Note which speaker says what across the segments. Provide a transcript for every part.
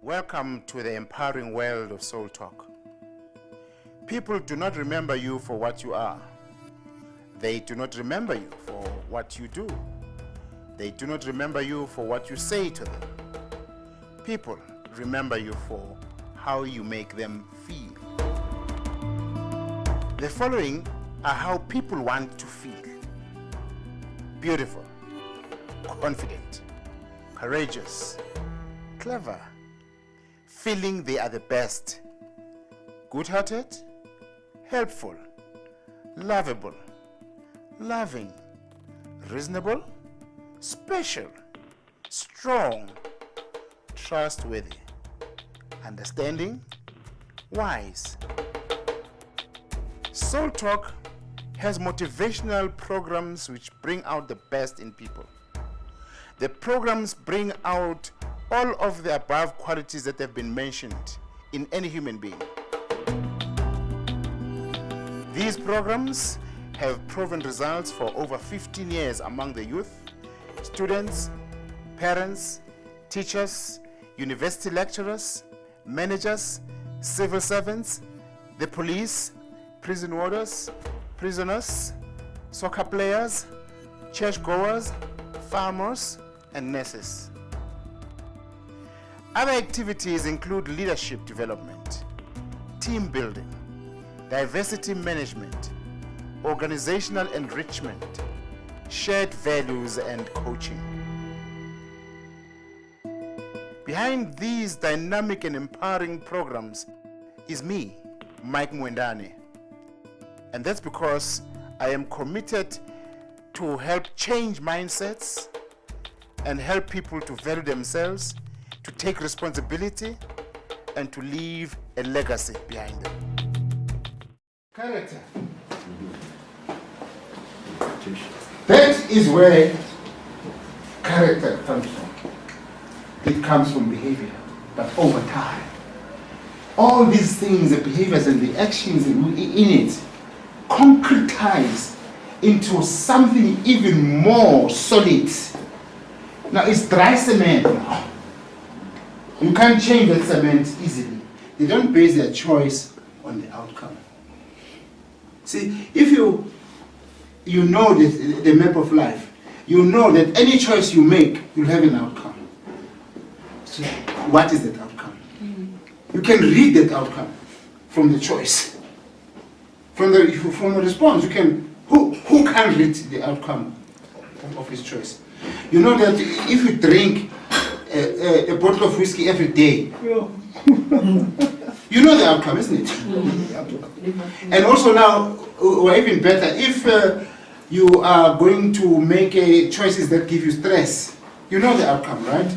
Speaker 1: Welcome to the empowering world of Soul Talk. People do not remember you for what you are. They do not remember you for what you do. They do not remember you for what you say to them. People remember you for how you make them feel. The following are how people want to feel: beautiful, confident, courageous, clever, feeling they are the best, good-hearted, helpful, lovable, loving, reasonable, special, strong, trustworthy, understanding, wise. Soul Talk has motivational programs which bring out the best in people. The programs bring out all of the above qualities that have been mentioned in any human being. These programs have proven results for over 15 years among the youth, students, parents, teachers, university lecturers, managers, civil servants, the police, prison warders, prisoners, soccer players, churchgoers, farmers, and nurses. Other activities include leadership development, team building, diversity management, organizational enrichment, shared values, and coaching. Behind these dynamic and empowering programs is me, Mike Mwendane. And that's because I am committed to help change mindsets and help people to value themselves, to take responsibility, and to leave a legacy behind them. Character. That is where character comes from. It comes from behavior, but over time. All these things, the behaviors and the actions in it, concretize into something even more solid. Now it's dry cement now. You can't change that cement easily. They don't base their choice on the outcome. See, if you know the map of life, you know that any choice you make, you'll have an outcome. So what is that outcome? You can read that outcome from the choice. From the response, you can, who can read the outcome of his choice? You know that if you drink a bottle of whiskey every day, you know the outcome, isn't it? And also now, or even better, if you are going to make choices that give you stress, you know the outcome, right?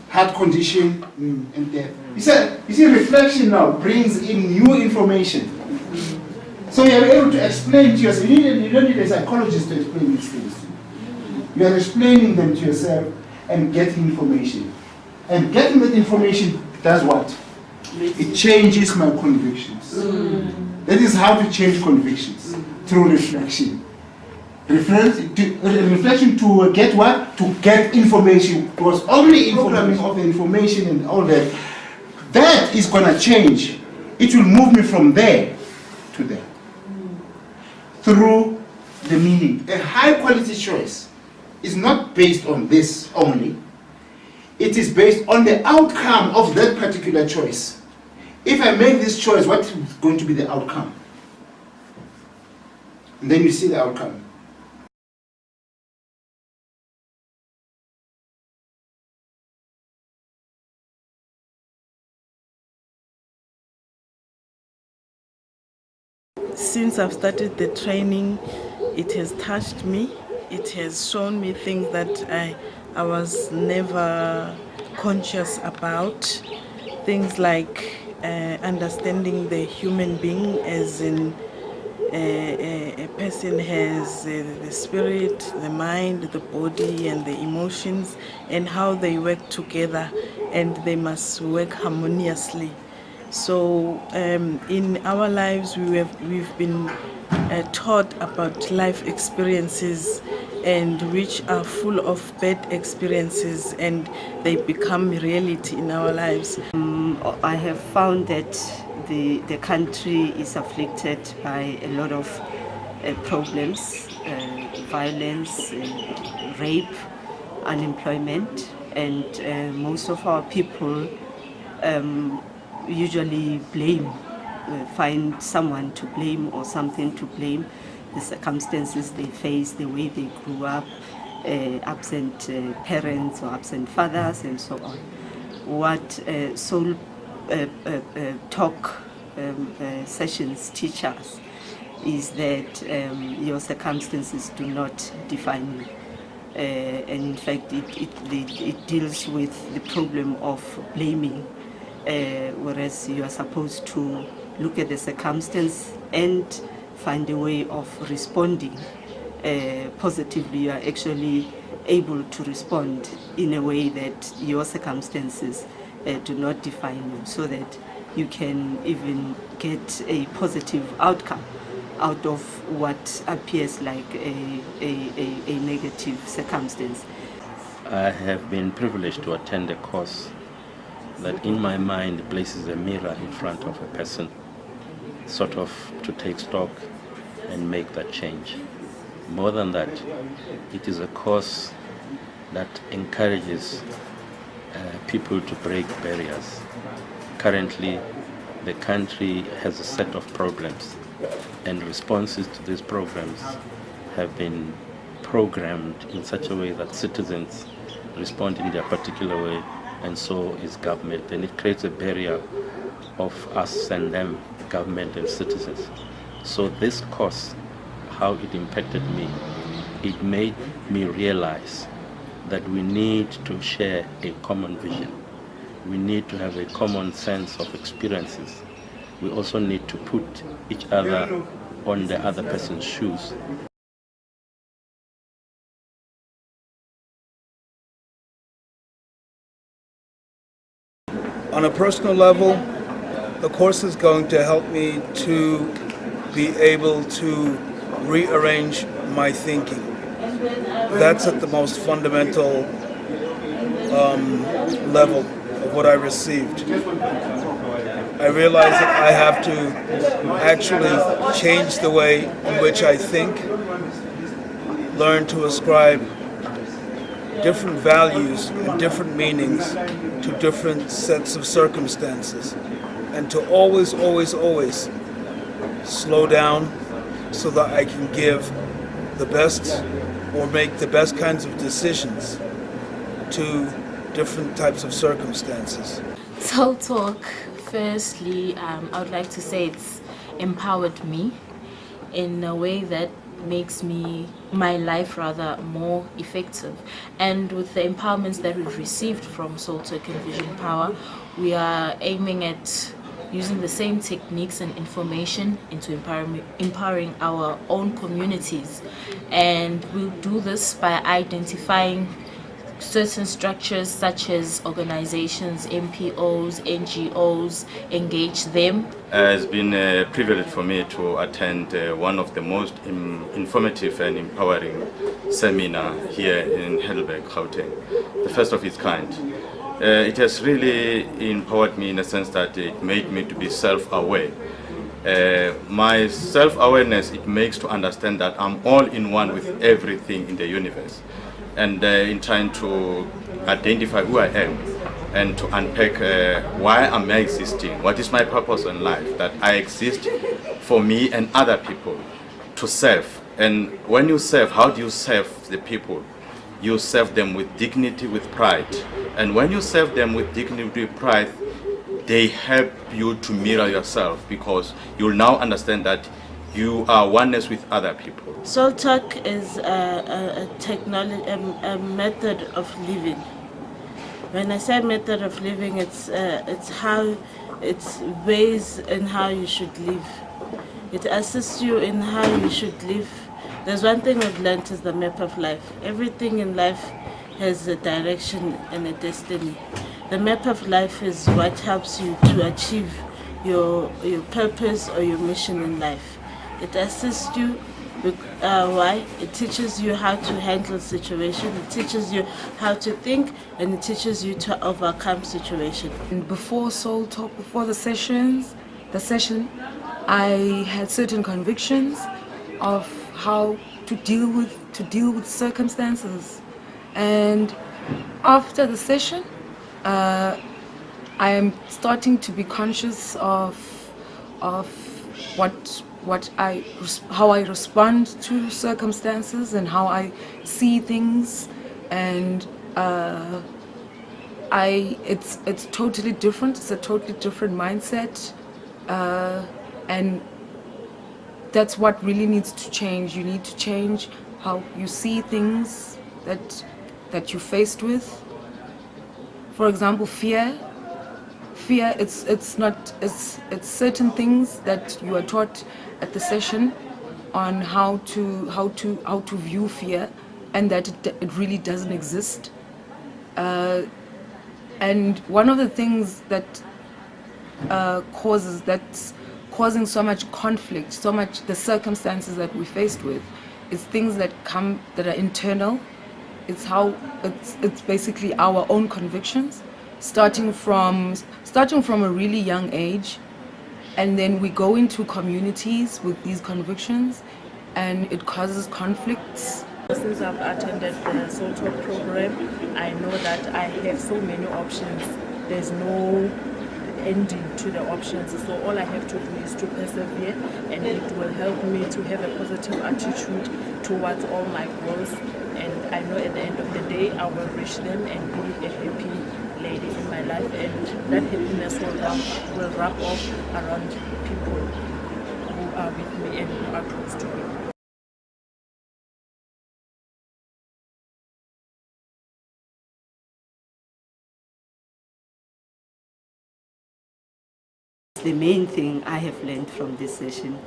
Speaker 1: Heart condition and death. You see, reflection now brings in new information. So you are able to explain to yourself. You don't need a psychologist to explain these things to you. You are explaining them to yourself and getting information. And getting that information does what? It changes my convictions. That is how to change convictions, through reflection. Reflection to get what? To get information. Because only programming of the information and all that, that is going to change. It will move me from there to there. Through the meaning. A high quality choice is not based on this only. It is based on the outcome of that particular choice. If I make this choice, what is going to be the outcome? And then you see the outcome.
Speaker 2: Since I've started the training, it has touched me. It has shown me things that I was never conscious about. Things like understanding the human being, as in a person has the spirit, the mind, the body, and the emotions, and how they work together, and they must work harmoniously. So in our lives, we've been taught about life experiences and which are full of bad experiences, and they become reality in our lives.
Speaker 3: I have found that the country is afflicted by a lot of problems, violence, rape, unemployment, and most of our people usually blame, find someone to blame or something to blame, the circumstances they face, the way they grew up, absent parents or absent fathers, and so on. What Soul Talk sessions teach us is that your circumstances do not define you. And in fact, it deals with the problem of blaming, whereas you are supposed to look at the circumstance and find a way of responding positively. You are actually able to respond in a way that your circumstances do not define you, so that you can even get a positive outcome out of what appears like a negative circumstance.
Speaker 4: I have been privileged to attend a course that in my mind places a mirror in front of a person, sort of to take stock and make that change. More than that, it is a course that encourages people to break barriers. Currently, the country has a set of problems, and responses to these problems have been programmed in such a way that citizens respond in their particular way, and so is government. And it creates a barrier of us and them, government and citizens. So this course, how it impacted me, it made me realize that we need to share a common vision. We need to have a common sense of experiences. We also need to put each other on the other person's shoes.
Speaker 5: On a personal level, the course is going to help me to be able to rearrange my thinking. That's at the most fundamental level of what I received. I realized that I have to actually change the way in which I think, learn to ascribe different values and different meanings to different sets of circumstances, and to always, always, always slow down so that I can give the best or make the best kinds of decisions to different types of circumstances.
Speaker 6: Soul Talk, firstly, I would like to say it's empowered me in a way that makes my life rather more effective. And with the empowerments that we've received from Soul Talk and Vision Power, we are aiming at using the same techniques and information into empowering our own communities. And we'll do this by identifying certain structures such as organizations, MPOs, NGOs, engage them.
Speaker 7: It's been a privilege for me to attend one of the most informative and empowering seminar here in Heidelberg, Gauteng, the first of its kind. It has really empowered me in a sense that it made me to be self-aware. My self-awareness, it makes to understand that I'm all in one with everything in the universe. And in trying to identify who I am and to unpack why am I existing, what is my purpose in life, that I exist for me and other people to serve. And when you serve, how do you serve the people? You serve them with dignity, with pride. And when you serve them with dignity, with pride, they help you to mirror yourself, because you'll now understand that you are oneness with other people.
Speaker 2: Soul Talk is a technology, a method of living. When I say method of living, it's ways in how you should live. It assists you in how you should live. There's one thing we've learned is the map of life. Everything in life has a direction and a destiny. The map of life is what helps you to achieve your purpose or your mission in life. It assists you. Why? It teaches you how to handle situation. It teaches you how to think, and it teaches you to overcome situation.
Speaker 8: And before Soul Talk, before the session, I had certain convictions of how to deal with circumstances, and after the session, I am starting to be conscious of how I respond to circumstances and how I see things, and it's totally different. It's a totally different mindset, and that's what really needs to change. You need to change how you see things that you're faced with. For example, fear. It's certain things that you are taught at the session on how to view fear, and that it really doesn't exist. And one of the things that's causing so much conflict, so much the circumstances that we're faced with, is things that are internal. It's basically our own convictions, starting from a really young age, and then we go into communities with these convictions, and it causes conflicts.
Speaker 2: Since I've attended the Soul Talk program, I know that I have so many options. There's no ending to the options, so all I have to do is to persevere, and it will help me to have a positive attitude towards all my goals, and I know at the end of the day I will reach them and be a happy lady in my life, and that happiness will rub off around people who are with me and who are close to me.
Speaker 3: The main thing I have learned from this session,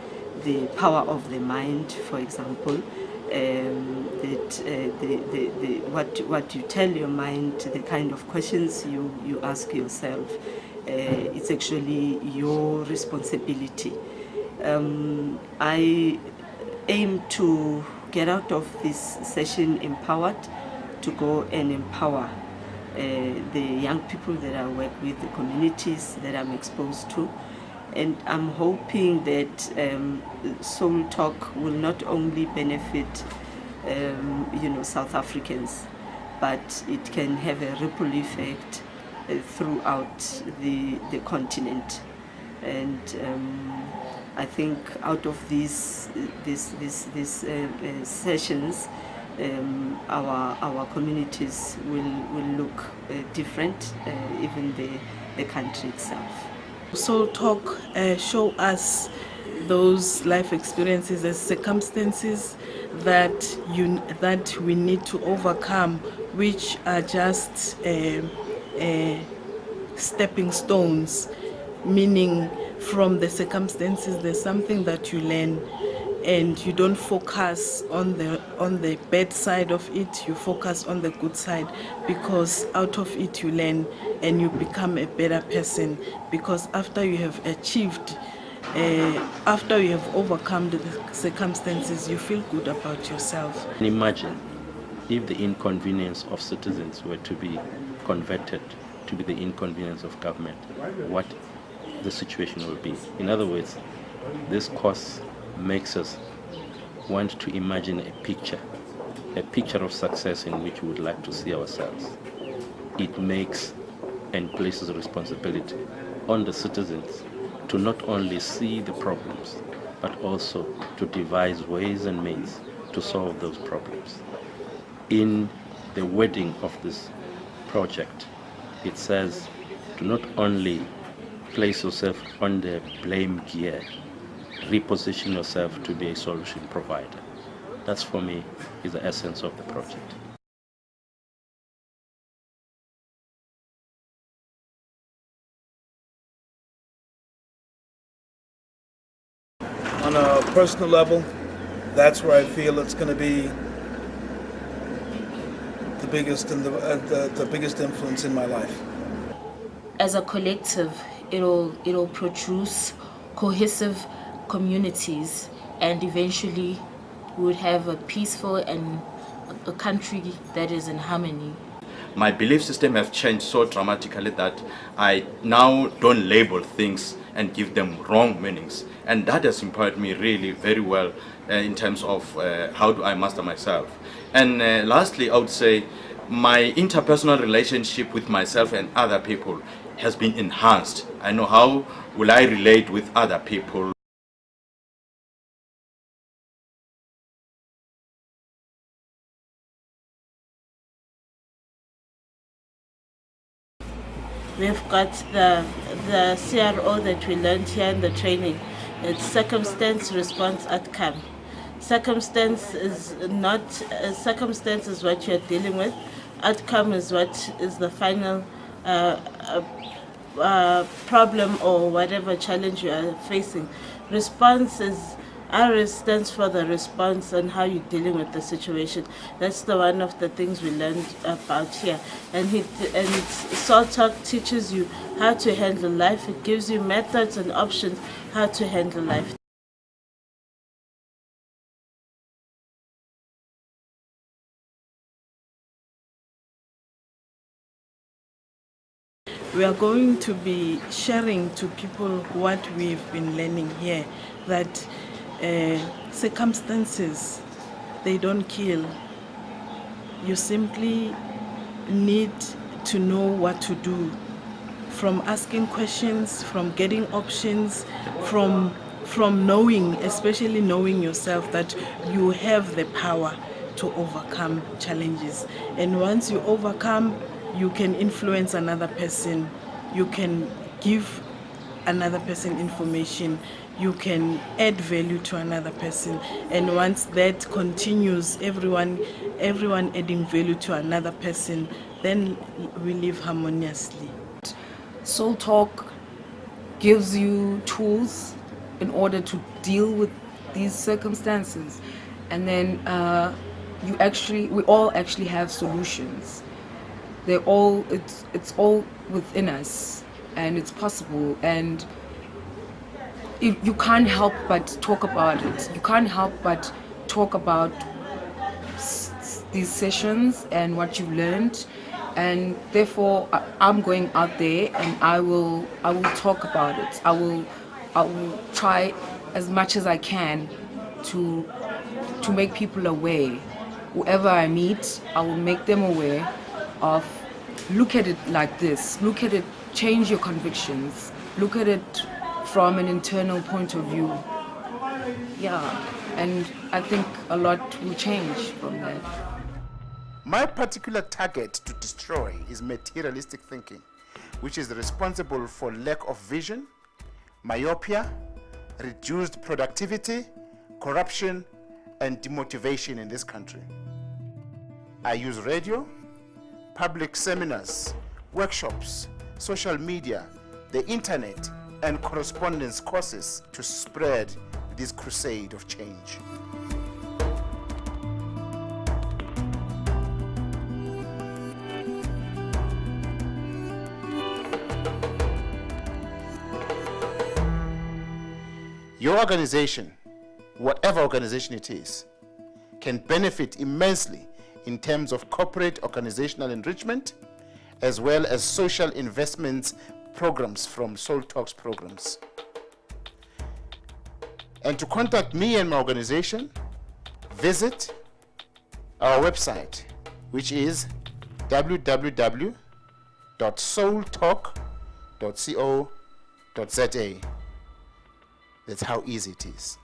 Speaker 3: the power of the mind, for example, what you tell your mind, the kind of questions you ask yourself, it's actually your responsibility. I aim to get out of this session empowered, to go and empower the young people that I work with, the communities that I'm exposed to. And I'm hoping that Soul Talk will not only benefit South Africans, but it can have a ripple effect throughout the continent. And I think out of these sessions, our communities will look different, even the country itself.
Speaker 2: Soul Talk show us those life experiences as circumstances that we need to overcome, which are just stepping stones, meaning from the circumstances there's something that you learn, and you don't focus on the bad side of it, you focus on the good side, because out of it you learn and you become a better person, because after you have achieved, after you have overcome the circumstances, you feel good about yourself.
Speaker 4: Imagine if the inconvenience of citizens were to be converted to be the inconvenience of government, what the situation will be. In other words, this course makes us want to imagine a picture of success in which we would like to see ourselves. It makes and places responsibility on the citizens to not only see the problems, but also to devise ways and means to solve those problems. In the wording of this project, it says to not only place yourself on the blame gear, reposition yourself to be a solution provider. That's, for me, is the essence of the project.
Speaker 5: On a personal level, that's where I feel it's going to be the biggest and the biggest influence in my life.
Speaker 6: As a collective, it'll produce cohesive communities and eventually we would have a peaceful and a country that is in harmony.
Speaker 7: My belief system have changed so dramatically that I now don't label things and give them wrong meanings, and that has empowered me really very well in terms of how do I master myself. And lastly, I would say my interpersonal relationship with myself and other people has been enhanced. I know how will I relate with other people.
Speaker 2: We've got the CRO that we learned here in the training. It's circumstance, response, outcome. Circumstance is what you're dealing with. Outcome is what is the final problem or whatever challenge you are facing. Response is RS stands for the response and how you're dealing with the situation. That's the one of the things we learned about here. And Soultalk teaches you how to handle life. It gives you methods and options how to handle life. We are going to be sharing to people what we've been learning here, that circumstances, they don't kill. You simply need to know what to do, from asking questions, from getting options, from knowing, especially knowing yourself that you have the power to overcome challenges. And once you overcome, you can influence another person, you can give another person information, you can add value to another person. And once that continues, everyone adding value to another person, then we live harmoniously.
Speaker 8: Soultalk gives you tools in order to deal with these circumstances, and then we all actually have solutions. It's all within us, and it's possible, and you can't help but talk about it. You can't help but talk about these sessions and what you learned, and therefore I'm going out there and I will talk about it. I will try as much as I can to make people aware. Whoever I meet, I will make them aware of, look at it like this, look at it, change your convictions, look at it from an internal point of view. Yeah, and I think a lot will change from that.
Speaker 1: My particular target to destroy is materialistic thinking, which is responsible for lack of vision, myopia, reduced productivity, corruption, and demotivation in this country. I use radio, public seminars, workshops, social media, the internet, and correspondence courses to spread this crusade of change. Your organization, whatever organization it is, can benefit immensely in terms of corporate organizational enrichment, as well as social investments programs from Soultalk's programs. And to contact me and my organization, visit our website, which is www.soultalk.co.za. That's how easy it is.